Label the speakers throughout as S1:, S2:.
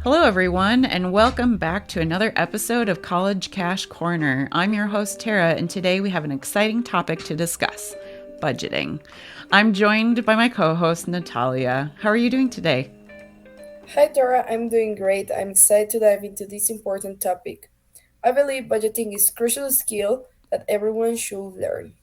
S1: Hello, everyone, and welcome back to another episode of College Cash Corner. I'm your host, Tara, and today we have an exciting topic to discuss budgeting. I'm joined by my co host, Natalia. How are you doing today?
S2: Hi Dora, I'm doing great. I'm excited to dive into this important topic. I believe budgeting is a crucial skill that everyone should learn.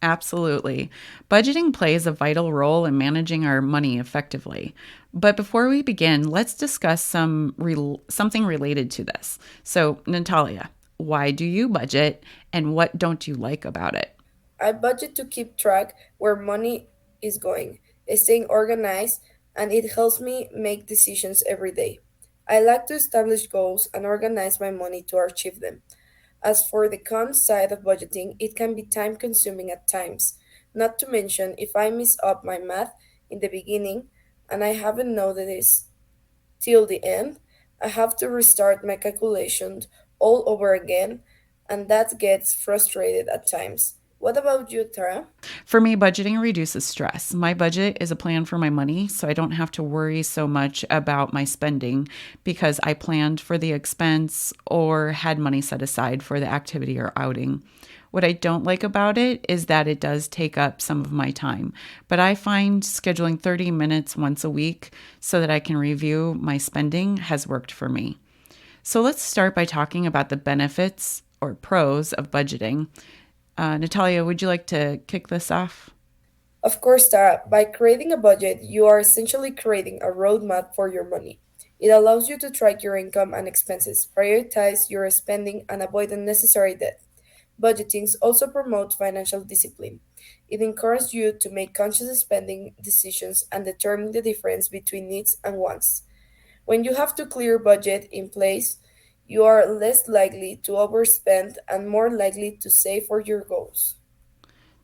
S1: Absolutely. Budgeting plays a vital role in managing our money effectively. But before we begin, let's discuss something related to this. So, Natalia, why do you budget and what don't you like about it?
S2: I budget to keep track where money is going, staying organized, and it helps me make decisions every day. I like to establish goals and organize my money to achieve them. As for the con side of budgeting, it can be time consuming at times. Not to mention, if I mess up my math in the beginning and I haven't noticed till the end, I have to restart my calculations all over again, and that gets frustrated at times. What about you, Tara?
S1: For me, budgeting reduces stress. My budget is a plan for my money, so I don't have to worry so much about my spending because I planned for the expense or had money set aside for the activity or outing. What I don't like about it is that it does take up some of my time, but I find scheduling 30 minutes once a week so that I can review my spending has worked for me. So let's start by talking about the benefits or pros of budgeting. Natalia, would you like to kick this off?
S2: Of course, Tara, by creating a budget, you are essentially creating a roadmap for your money. It allows you to track your income and expenses, prioritize your spending, and avoid unnecessary debt. Budgeting also promotes financial discipline. It encourages you to make conscious spending decisions and determine the difference between needs and wants. When you have to clear budget in place, you are less likely to overspend and more likely to save for your goals.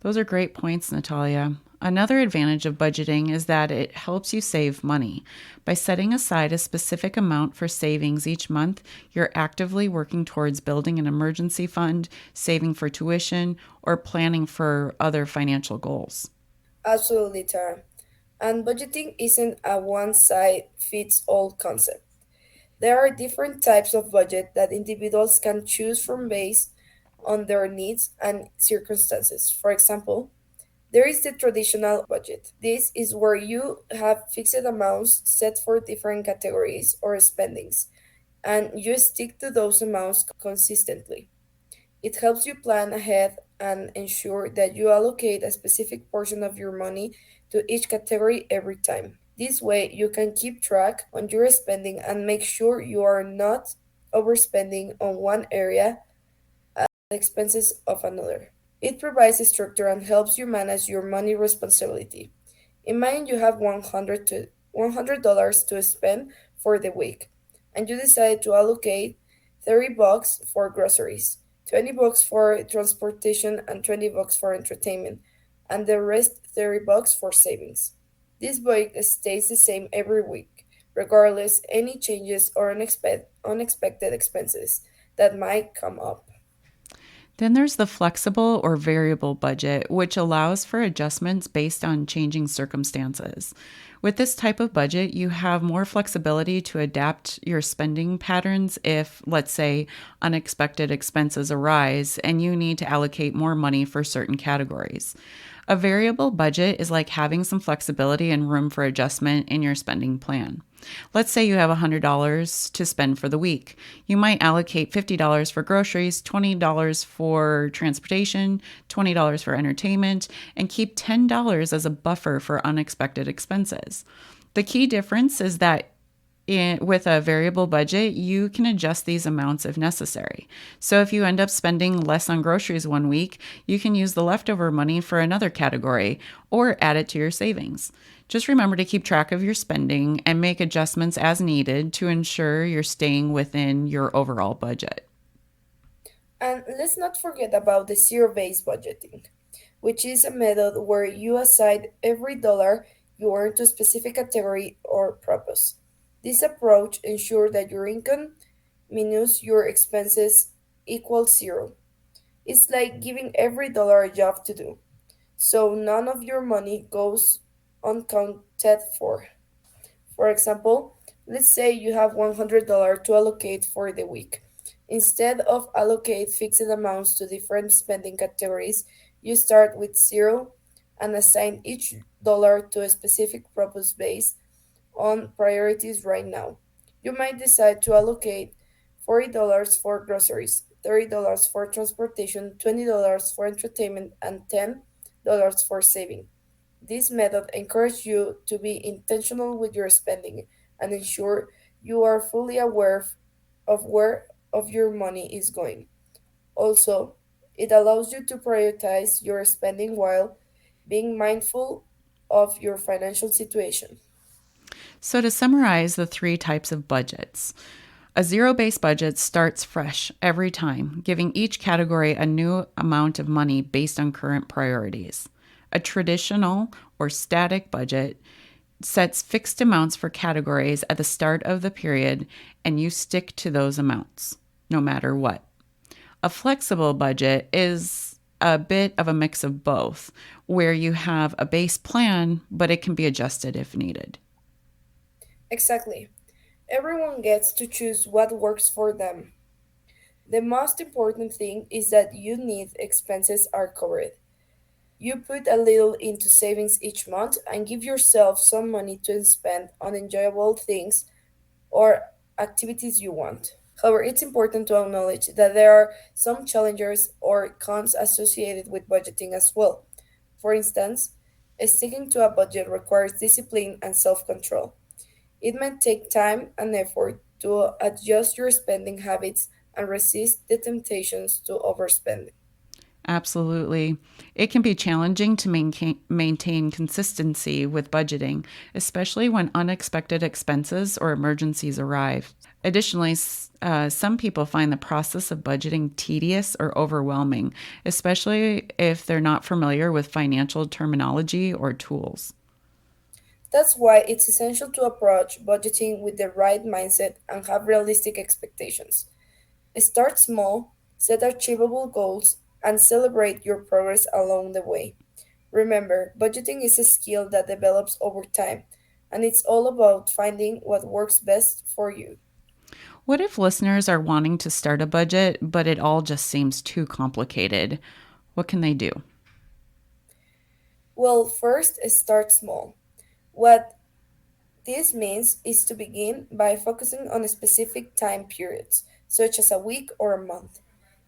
S1: Those are great points, Natalia. Another advantage of budgeting is that it helps you save money. By setting aside a specific amount for savings each month, you're actively working towards building an emergency fund, saving for tuition, or planning for other financial goals.
S2: Absolutely, Tara. And budgeting isn't a one size fits all concept. There are different types of budget that individuals can choose from based on their needs and circumstances. For example, there is the traditional budget. This is where you have fixed amounts set for different categories or spendings, and you stick to those amounts consistently. It helps you plan ahead and ensure that you allocate a specific portion of your money to each category every time. This way, you can keep track on your spending and make sure you are not overspending on one area at the expenses of another. It provides a structure and helps you manage your money responsibility. Imagine you have $100 to spend for the week, and you decide to allocate 30 bucks for groceries, 20 bucks for transportation, and 20 bucks for entertainment, and the rest 30 bucks for savings. This budget stays the same every week, regardless any changes or unexpected expenses that might come up.
S1: Then there's the flexible or variable budget, which allows for adjustments based on changing circumstances. With this type of budget, you have more flexibility to adapt your spending patterns if, let's say, unexpected expenses arise and you need to allocate more money for certain categories. A variable budget is like having some flexibility and room for adjustment in your spending plan. Let's say you have $100 to spend for the week. You might allocate $50 for groceries, $20 for transportation, $20 for entertainment, and keep $10 as a buffer for unexpected expenses. The key difference is that with a variable budget, you can adjust these amounts if necessary. So if you end up spending less on groceries one week, you can use the leftover money for another category or add it to your savings. Just remember to keep track of your spending and make adjustments as needed to ensure you're staying within your overall budget.
S2: And let's not forget about the zero based budgeting, which is a method where you assign every dollar you earn to a specific category or purpose. This approach ensures that your income minus your expenses equals zero. It's like giving every dollar a job to do, so none of your money goes uncounted for. For example, Let's say you have $100 to allocate for the week. Instead of allocate fixed amounts to different spending categories, you start with zero and assign each dollar to a specific purpose based on priorities right now. You might decide to allocate $40 for groceries, $30 for transportation, $20 for entertainment, and $10 for saving. This method encourages you to be intentional with your spending and ensure you are fully aware of where of your money is going. Also, it allows you to prioritize your spending while being mindful of your financial situation.
S1: So, to summarize the three types of budgets, a zero based budget starts fresh every time, giving each category a new amount of money based on current priorities. A traditional or static budget sets fixed amounts for categories at the start of the period, and you stick to those amounts no matter what. A flexible budget is a bit of a mix of both, where you have a base plan, but it can be adjusted if needed.
S2: Exactly. Everyone gets to choose what works for them. The most important thing is that you need expenses are covered. You put a little into savings each month and give yourself some money to spend on enjoyable things or activities you want. However, it's important to acknowledge that there are some challenges or cons associated with budgeting as well. For instance, sticking to a budget requires discipline and self control. It may take time and effort to adjust your spending habits and resist the temptations to overspend.
S1: Absolutely. It can be challenging to maintain consistency with budgeting, especially when unexpected expenses or emergencies arrive. Additionally, some people find the process of budgeting tedious or overwhelming, especially if they're not familiar with financial terminology or tools.
S2: That's why it's essential to approach budgeting with the right mindset and have realistic expectations. Start small, set achievable goals, and celebrate your progress along the way. Remember, budgeting is a skill that develops over time, and it's all about finding what works best for you.
S1: What if listeners are wanting to start a budget, but it all just seems too complicated? What can they do?
S2: Well, first, start small. What this means is to begin by focusing on specific time periods, such as a week or a month.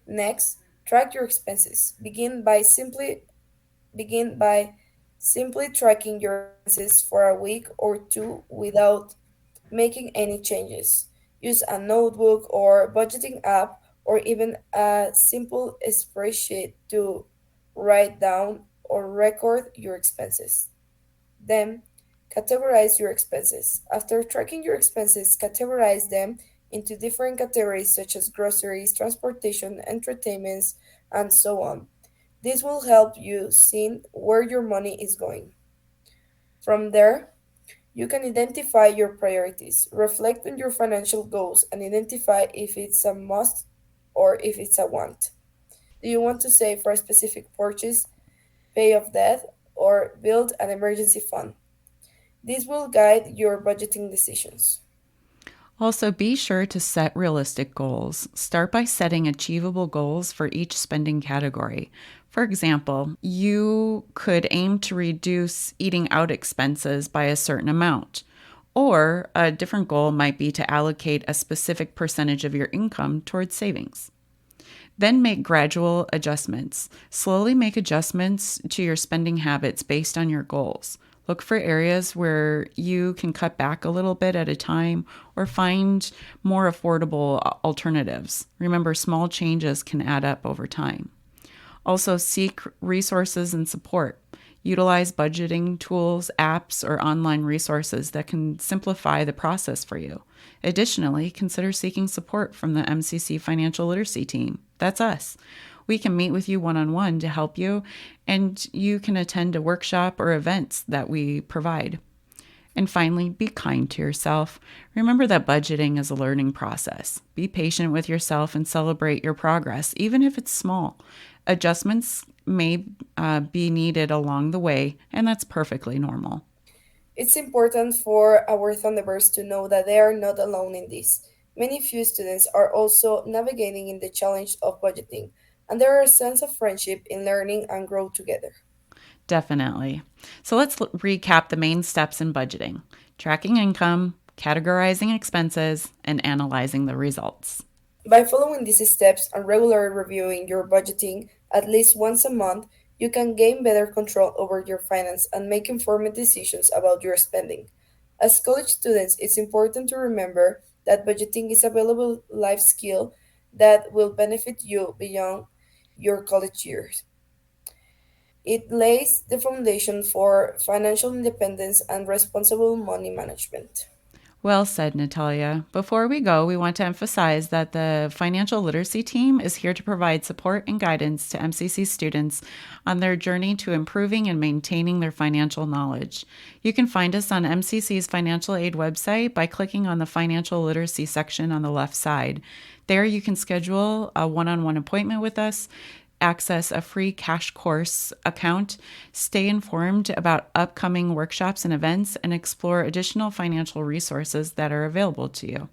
S2: Next, track your expenses. Begin by simply tracking your expenses for a week or two without making any changes. Use a notebook or budgeting app or even a simple spreadsheet to write down or record your expenses. Then, categorize your expenses. After tracking your expenses, categorize them into different categories such as groceries, transportation, entertainments, and so on. This will help you see where your money is going. From there, you can identify your priorities, reflect on your financial goals, and identify if it's a must or if it's a want. Do you want to save for a specific purchase, pay off debt, or build an emergency fund? This will guide your budgeting decisions.
S1: Also, be sure to set realistic goals. Start by setting achievable goals for each spending category. For example, you could aim to reduce eating out expenses by a certain amount. Or a different goal might be to allocate a specific percentage of your income towards savings. Then make gradual adjustments. Slowly make adjustments to your spending habits based on your goals. Look for areas where you can cut back a little bit at a time or find more affordable alternatives. Remember, small changes can add up over time. Also, seek resources and support. Utilize budgeting tools, apps, or online resources that can simplify the process for you. Additionally, consider seeking support from the MCC Financial Literacy Team. That's us. We can meet with you one on one to help you, and you can attend a workshop or events that we provide. And finally, be kind to yourself. Remember that budgeting is a learning process. Be patient with yourself and celebrate your progress, even if it's small. Adjustments may be needed along the way, and that's perfectly normal.
S2: It's important for our Thunderbirds to know that they are not alone in this. Many few students are also navigating in the challenge of budgeting, and there is a sense of friendship in learning and grow together.
S1: Definitely. So let's recap the main steps in budgeting: tracking income, categorizing expenses, and analyzing the results.
S2: By following these steps and regularly reviewing your budgeting at least once a month, you can gain better control over your finance and make informed decisions about your spending. As college students, it's important to remember that budgeting is a valuable life skill that will benefit you beyond your college years. It lays the foundation for financial independence and responsible money management.
S1: Well said, Natalia. Before we go, we want to emphasize that the financial literacy team is here to provide support and guidance to MCC students on their journey to improving and maintaining their financial knowledge. You can find us on MCC's financial aid website by clicking on the financial literacy section on the left side. There, you can schedule a one on one appointment with us, access a free cash course account, stay informed about upcoming workshops and events, and explore additional financial resources that are available to you.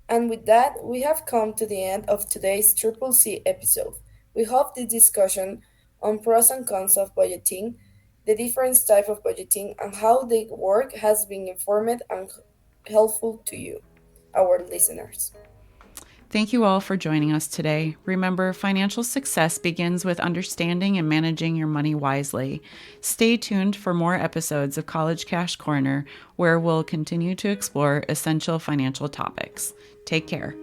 S2: And with that, we have come to the end of today's Triple C episode. We hope this discussion on pros and cons of budgeting, the different types of budgeting, and how they work has been informative and helpful to you, our listeners.
S1: Thank you all for joining us today. Remember, financial success begins with understanding and managing your money wisely. Stay tuned for more episodes of College Cash Corner, where we'll continue to explore essential financial topics. Take care.